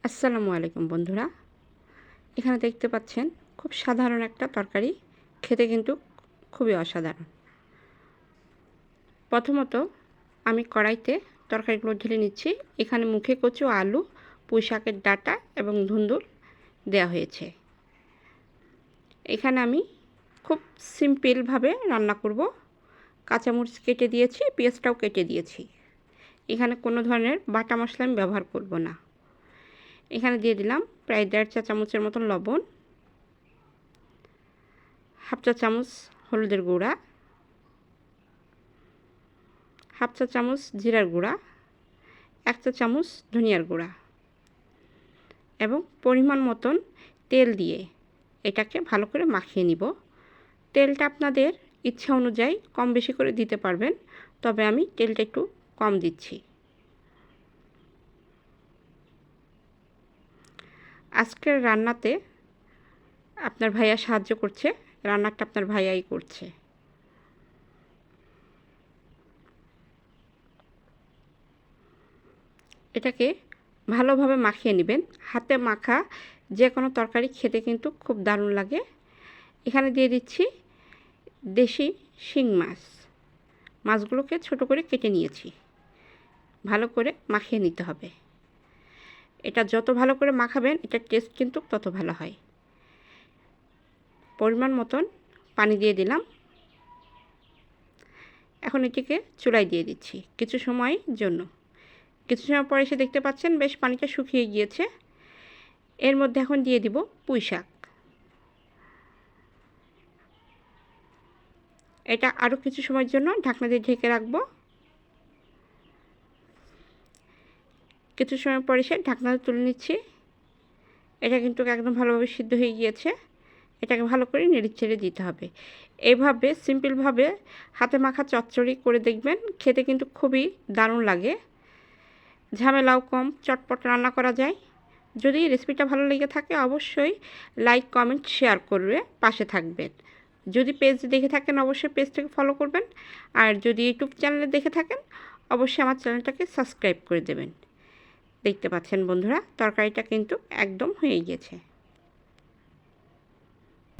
আসসালামু আলাইকুম বন্ধুরা, এখানে দেখতে পাচ্ছেন খুব সাধারণ একটা তরকারি, খেতে কিন্তু খুবই অসাধারণ। প্রথমত আমি কড়াইতে তরকারিগুলো ঢেলে নিচ্ছি। এখানে মুখে কচু, আলু, পুঁই শাকের ডাঁটা এবং ধুন্দুল দেওয়া হয়েছে। এখানে আমি খুব সিম্পলভাবে রান্না করব। কাঁচামরিচ কেটে দিয়েছি, পেঁয়াজটাও কেটে দিয়েছি। এখানে কোনো ধরনের বাটা মশলা আমি ব্যবহার করব না। এখানে দিয়ে দিলাম প্রায় 1.5 চা চামচের মতন লবণ, হাফ চা চামচ হলুদের গুঁড়া, হাফ চা চামচ জিরার গুঁড়া, 1 চা চামচ ধনিয়ার গুঁড়া এবং পরিমাণ মতন তেল দিয়ে এটাকে ভালো করে মাখিয়ে নিব। তেলটা আপনাদের ইচ্ছা অনুযায়ী কম বেশি করে দিতে পারবেন, তবে আমি তেলটা একটু কম দিচ্ছি। আজকের রান্নাতে আপনার ভাইয়া সাহায্য করছে, রান্নাটা আপনার ভাইয়াই করছে। এটাকে ভালোভাবে মাখিয়ে নেবেন। হাতে মাখা যে কোনো তরকারি খেতে কিন্তু খুব দারুণ লাগে। এখানে দিয়ে দিচ্ছি দেশি শিং মাছ। মাছগুলোকে ছোট করে কেটে নিয়েছি। ভালো করে মাখিয়ে নিতে হবে। এটা যত ভালো করে মাখাবেন এটার টেস্ট কিন্তু তত ভালো হয়। পরিমাণ মতন পানি দিয়ে দিলাম। এখন এটিকে চুলায় দিয়ে দিচ্ছি কিছু সময়ের জন্য। কিছু সময় পরে এসে দেখতে পাচ্ছেন বেশ পানিটা শুকিয়ে গিয়েছে। এর মধ্যে এখন দিয়ে দিব পুঁই শাক। এটা আরও কিছু সময়ের জন্য ঢাকনা দিয়ে ঢেকে রাখবো। কিছু সময় পরে এসে ঢাকনা তুলে নিচ্ছি। এটা কিন্তু একদম ভালোভাবে সিদ্ধ হয়ে গিয়েছে। এটাকে ভালো করে নেড়েচেড়ে দিতে হবে। এইভাবে সিম্পলভাবে হাতে মাখা চচ্চড়ি করে দেখবেন, খেতে কিন্তু খুবই দারুণ লাগে। ঝামেলাও কম, চটপট রান্না করা যায়। যদি রেসিপিটা ভালো লেগে থাকে অবশ্যই লাইক, কমেন্ট, শেয়ার করবে, পাশে থাকবেন। যদি পেজ দেখে থাকেন অবশ্যই পেজটাকে ফলো করবেন, আর যদি ইউটিউব চ্যানেলে দেখে থাকেন অবশ্যই আমার চ্যানেলটাকে সাবস্ক্রাইব করে দেবেন। দেখতে পাচ্ছেন বন্ধুরা, তরকারিটা কিন্তু একদম হয়ে গিয়েছে।